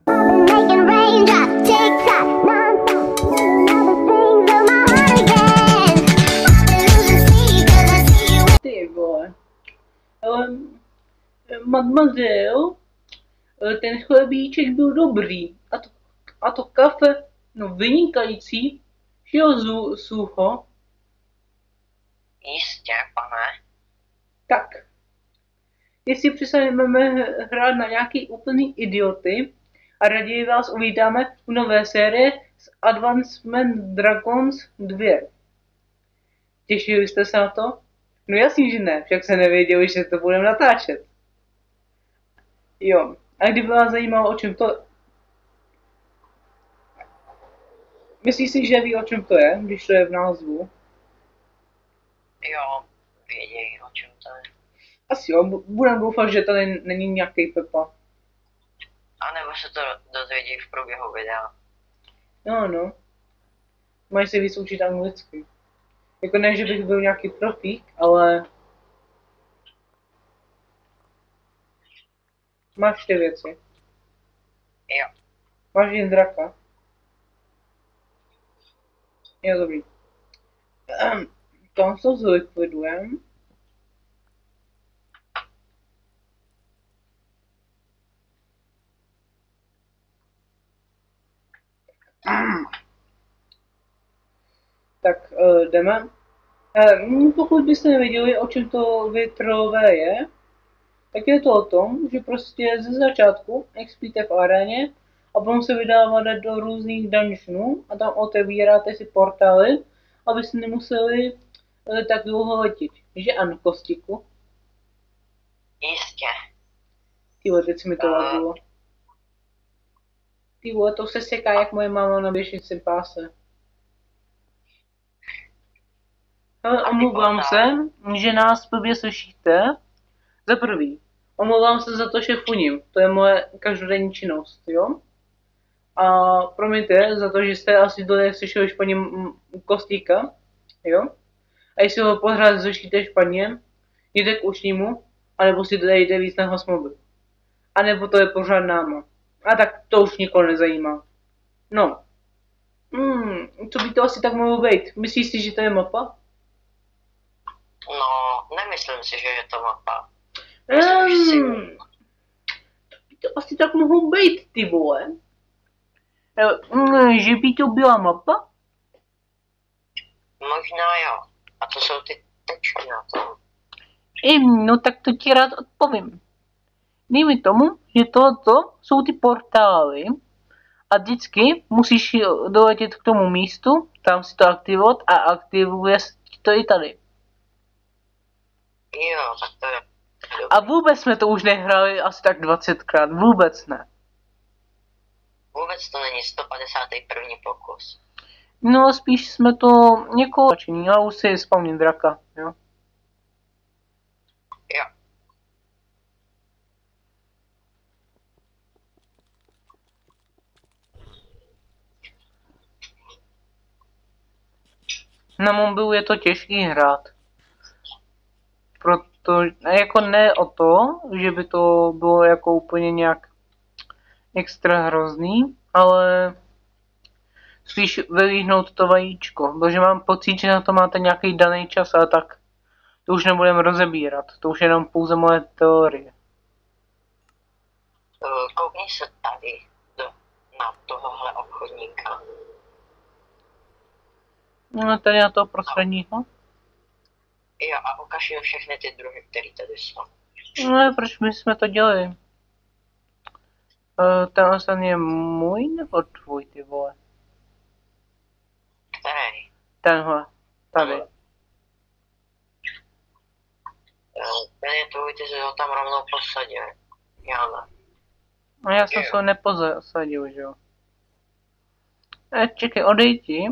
Making raindrops, tick-tock, non-stop. All the things of my heart again. I've been losing sleep 'cause I see you. Ty vole. Mademoiselle, ten chlebíček byl dobrý. A to kafe, no vynikající. Šel sucho. Jistě, pane. Tak. Jestli přestaneme hrát na nějaký úplný idioty a raději vás uvítáme u nové série z Advancement Dragons 2. Těšili jste se na to? No jasně, že ne, však se nevěděli, že to budeme natáčet. Jo, a kdyby vás zajímalo, o čem to... Myslíš si, že ví, o čem to je, když to je v názvu? Jo, vědějí, o čem to je. Asi jo, budem doufat, že to není nějaký Pepa. A nebo se to dozvědí v průběhu videa. No. Mají se víc učit anglicky. Jako ne, že bych byl nějaký profík, ale... Máš ty věci. Jo. Máš jen draka. Jo, dobrý. Tam to zlikvidujem. Tak jdeme. Pokud byste nevěděli, o čem to větrové je, tak je to o tom, že prostě ze začátku expíte v aréně a potom se vydáváte do různých dungeonů a tam otevíráte si portály, abyste nemuseli tak dlouho letět. Že ano, Kostiku? Jistě. Tyhle, teď se mi to vadilo. Tyhle, to se seká jak moje máma na běžnici páse. Omlouvám se, že nás blbě slyšíte. Za prvý, omlouvám se za to, že funím. To je moje každodenní činnost, jo? A promiňte za to, že jste asi dole slyšeli špatně Kostíka, jo? A jestli ho pořád slyšíte špatně, jděte k ušnímu, anebo si dejte víc na hlas mobil. A nebo to je pořád náma. A tak to už nikoho nezajímá. No. Co by to asi tak mohlo být? Myslíš si, že to je mapa? No, nemyslím si, že je to mapa. To by to asi tak mohlo být, ty vole. Že by to byla mapa? Možná jo. A to jsou ty tečky na tom. No tak to ti rád odpovím. Dejme tomu, že tohoto jsou ty portály a vždycky musíš doletět k tomu místu, tam si to aktivovat a aktivuje to i tady. Jo, tak to je. A vůbec jsme to už nehráli asi tak 20krát, vůbec ne. Vůbec to není 151. pokus. No spíš jsme to někoho začení, já už si vzpomním draka, jo. Jo. Na mobilu je to těžký hrát. Proto, jako ne o to, že by to bylo jako úplně nějak extra hrozný, ale spíš vylíhnout to vajíčko, protože mám pocit, že na to máte nějaký daný čas, ale tak to už nebudeme rozebírat, to už je jenom pouze moje teorie. Koukni se tady na tohohle obchodníka. No tady na toho prostředního. Jo, a ukaž jim všechny ty druhy, které tady jsou. No proč my jsme to dělali? Ten je můj nebo tvůj, ty vole? Který? Tenhle, tady. Ten je tvůj, ty jsi ho tam rovnou posadil. Já ne. No já jsem se ho neposadil, že jo. Čekaj, odejdi.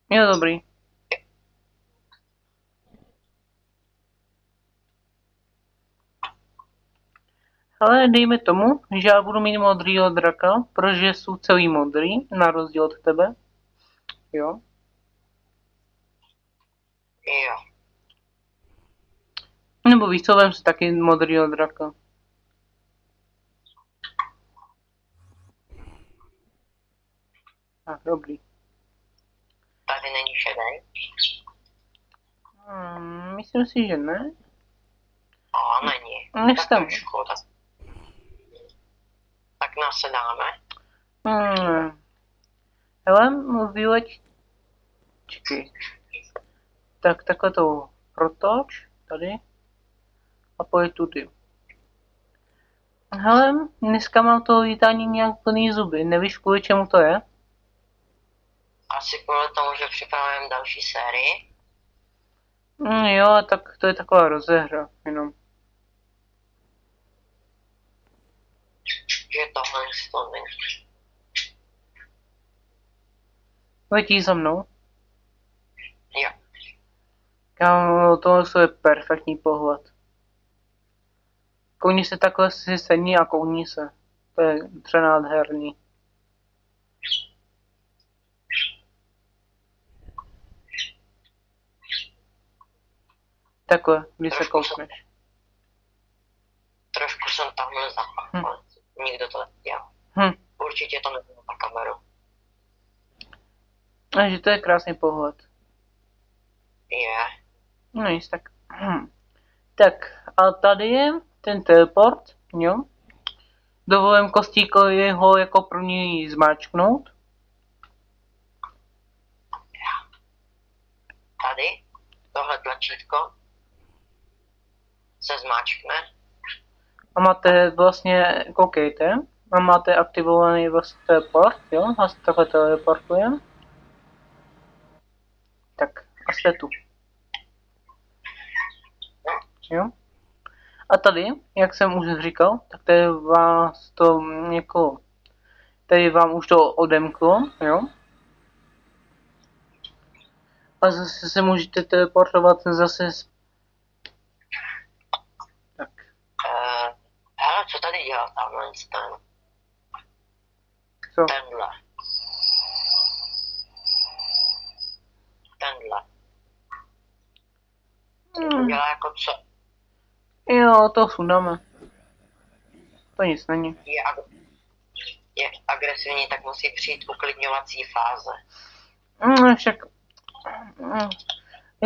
Je dobrý. Ale dejme tomu, že já budu mít modrýho draka, protože jsou celý modrý, na rozdíl od tebe. Jo. Jo. Nebo víš co, vem si taky modrýho draka. Tak, dobrý. Tady není šedej. Myslím si, že ne. A není. Nech Tak tam. to je škoda. Tak nasedáme. Hele, vyleď. Čekej. Tak takhle to protoč. Tady. A pojď tudy. Hele, dneska mám to lítání nějak plný zuby. Nevíš, kvůli čemu to je? Asi kvůli tomu, že připravujeme další sérii. Jo, tak to je taková rozehra, jenom. Že tohle to není. Letí za mnou. Jo. Kámo, tohle je perfektní pohled. Kouni se takhle si sední a kouni se. To je přenádherný. Takhle, když se koukneš. Trošku jsem tamhle zapal. Nikdo to nedělal. Určitě to nebylo na kameru. Takže to je krásný pohled. Je. No nic, tak. Tak, a tady je ten teleport, jo. Dovolím Kostíkovi ho jako první zmáčknout. Tady tohle tlačítko se zmáčkne. A máte vlastně, koukejte, a máte aktivovaný vlastně teleport, jo, a takhle teleportujem. Tak, a jste tu. Jo. A tady, jak jsem už říkal, tak tady vás to jako, tady vám už to odemklo, jo. A zase se můžete teleportovat zase. Tak. Hele, co tady dělá tamhle ten? Co? Tenhle. Dělá jako co? Jo, to sundáme. To nic není. Je agresivní, tak musí přijít uklidňovací fáze. Však...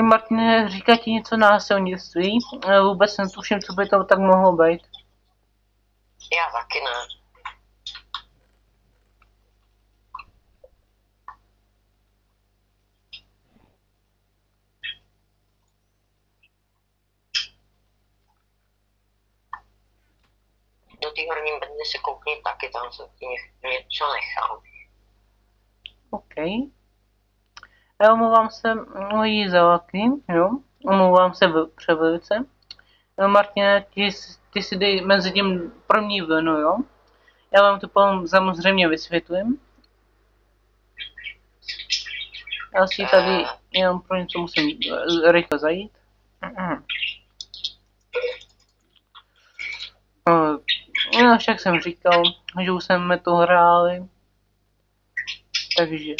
Martine, říká ti něco násilnictví, ale vůbec netuším, co by to tak mohlo být. Já taky ne. Do té horní bedny se koukni taky, tam se ti něco nechám. OK. Já omlouvám se mojí zelaky, jo. Omlouvám se převelice. Martine, ty si dej mezi tím první vlnu, jo. Já vám to potom samozřejmě vysvětlím. Já si tady jenom pro něco musím rychle zajít. No, však jsem říkal, že už jsme to hráli. Takže.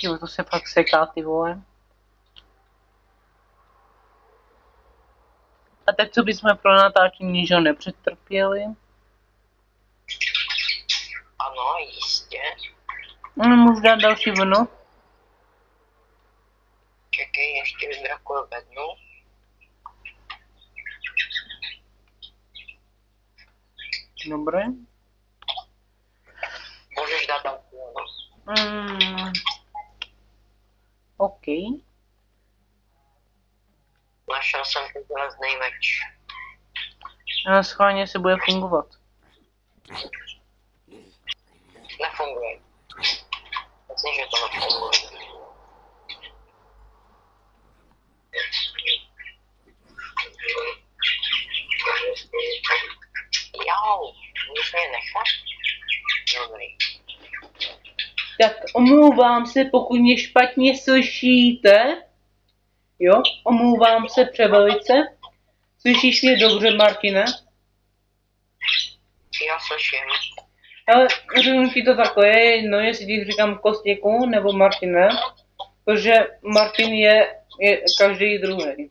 Jo, to se fakt seká, ty vole. A tak co bychom pro natáčení ničeho nepřetrpěli? Ano, jistě. Můžu dát další vlnu? Čekej, ještě vybrakuju bednu. Dobré. Můžeš dát další vlnu. OK. Našel jsem ten železný meč. Schválně se bude fungovat. Nefunguje. Myslím, že to nefunguje. Jau, můžeš mě nechat? Dobrý. Tak omlouvám se, pokud mě špatně slyšíte. Jo, omlouvám se převelice. Slyšíš mě dobře, Martine? Jo, slyším. Ale řeknu ti to takhle, no jestli ti říkám Kostěku nebo Martine, protože Martin je každý druhý.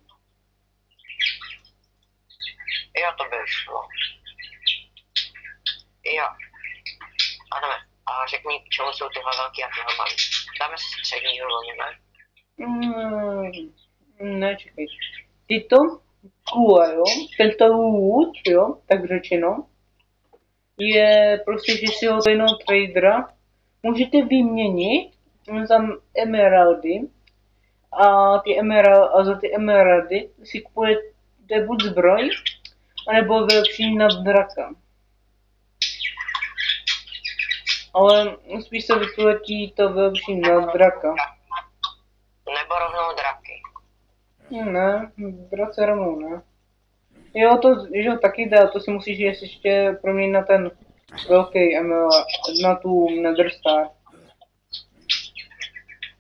Jo, to by šlo. Jo. Adame, a řekni, k čemu jsou tyhle velký a tyhle malý. Dáme si střední vlny, ne? Ne, čekej. Tyto kůle, jo, tento wood, jo, tak řečeno, je prostě, že si ho jiného tradera můžete vyměnit za emeraldy a za ty emeraldy si kupujete buď zbroj, anebo vylepšení na draka. Ale spíš se vyplatí to vylepšení na draka. Nebo rovnou draky. Ne, drace rovnou ne. Jo, to, že ho taky dá, to si musíš ještě proměnit na ten velký emerald, na tu Netherstar.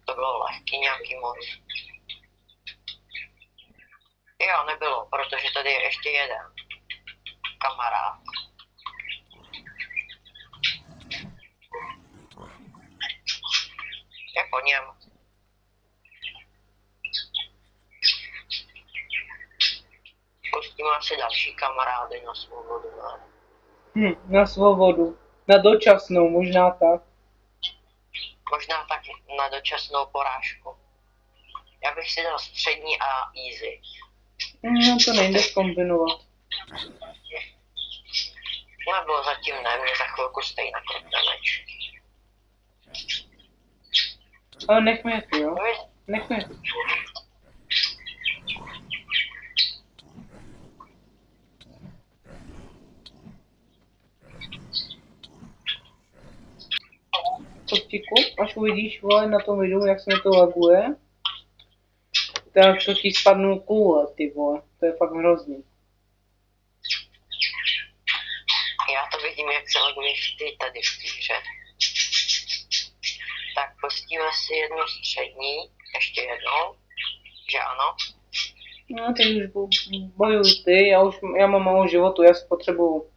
To bylo lehký nějaký moc. Jo, nebylo, protože tady je ještě jeden kamarád. Je po něm. Pustíme asi další kamarády na svobodu, ne? Na svobodu. Na dočasnou, možná tak. Možná tak na dočasnou porážku. Já bych si dal střední a easy. No to nejde zkombinovat. Nebo zatím ne, mě za chvilku stejně nakrutne meč. Ale nechme je, jo? Nechme je. Kostiku, až uvidíš, vole, na tom videu, jak se mi to laguje, tak to ti spadnou koule, ty vole. To je fakt hrozný. Já to vidím, jak se laguješ ty tady v té hře. Tak pustíme si jednu střední, ještě jednou, že ano? No, teď už bojuj ty, já mám málo životu, já si potřebuju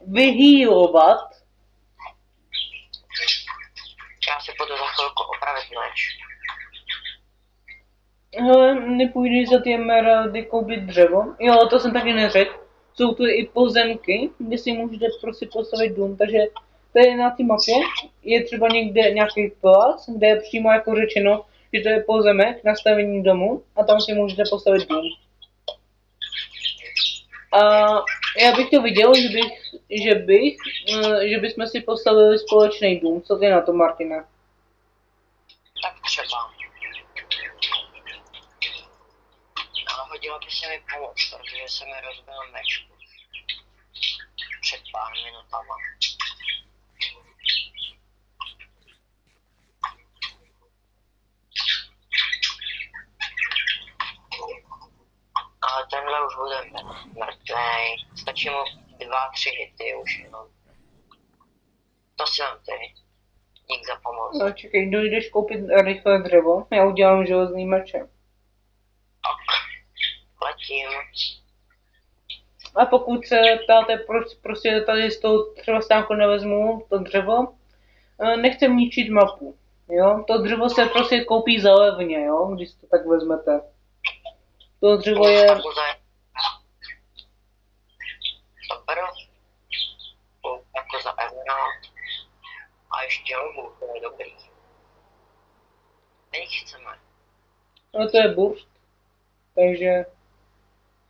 vyhýlovat. Já si půjdu za chvilku opravit meč. Hele, nepůjdeš za ty emeraldy koupit dřevo? Jo, to jsem taky neřekl. Jsou tu i pozemky, kde si můžete prostě postavit dům, takže tady na té mapě je třeba někde nějaký plac, kde je přímo jako řečeno, že to je pozemek na stavění domu a tam si můžete postavit dům. A já bych to viděl, že bychom si postavili společný dům. Co ty na to, Martina? Tak třeba. Ale hodilo by se mi pomoct, protože se mi rozbil meč před pár minutama. Ale tenhle už bude mrtvej. Stačí mu 2-3 hity už jenom. To si dám ty. Dík za pomoc. No, čekej, dojdeš koupit rychle dřevo, já udělám železný meče. Ok. Letím. A pokud se ptáte, proč prostě tady z toho třeba stánku nevezmu to dřevo, nechcem ničit mapu, jo? To dřevo se prostě koupí za levně, jo? Když to tak vezmete. To dřevo je... Super. Jako za emerald. A ještě lobu, to je dobrý. Teď chceme. No to je burst. Takže...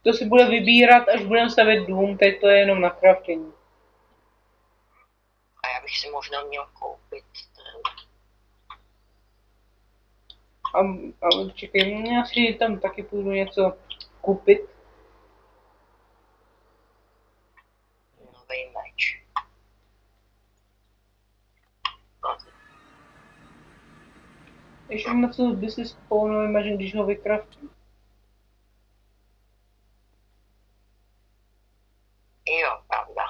To si bude vybírat, až budeme stavět dům, teď to je jenom na craftění. A já bych si možná měl koupit ten... A čekej, já si tam taky půjdu něco koupit. Nový meč. No, Ještě na co by si kupoval nový meč, když ho vykraftím. jo, pravda.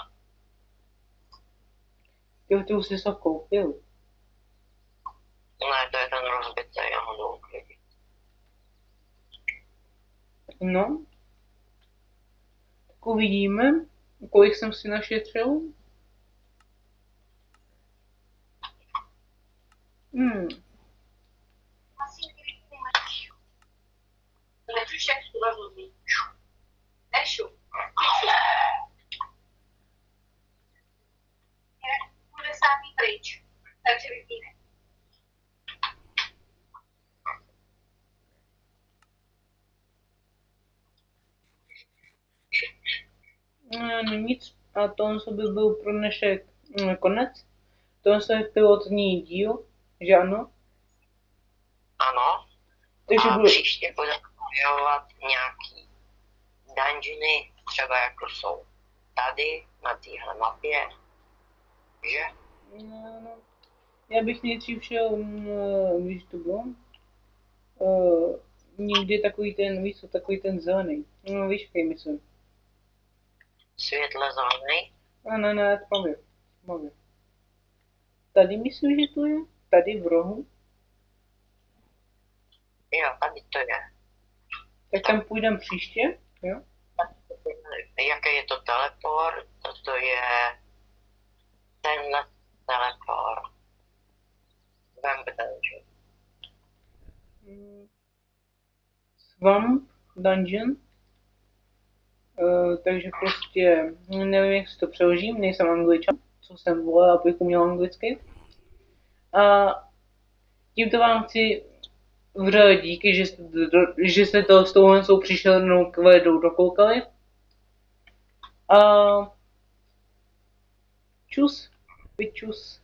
Jo, ty už jsi to koupil. Ne, to je ten rozbitý, já ho jdu uklidit. No. Tak uvidíme. Kolik jsem si našetřil? Bude sám pryč, takže vypíne. No nic. A to by byl pro dnešek konec. To je pilotní díl, že ano? Ano. Takže A bude... příště budeme objevovat nějaký dungeony, třeba jako jsou tady, na téhle mapě, že? No. Já bych nejdřív šel, víš, to bylo? Někdy takový ten, víš co, takový ten zelený. No víš, jaký myslím. Světle zelený. Ne, tmavě. Tady myslím, že to je? Tady v rohu? Jo, tady to je. Tak tam půjdem příště, jo? Jaký je to teleport? To je tenhle teleport. Vem dungeon. Swamp Dungeon. Takže prostě nevím, jak si to přeložím, nejsem Angličan, co jsem volil, abych uměl anglicky. A tímto vám chci vřele díky, že jste to s touhle přišelnou kvedou dokoukali. A čus, pičus.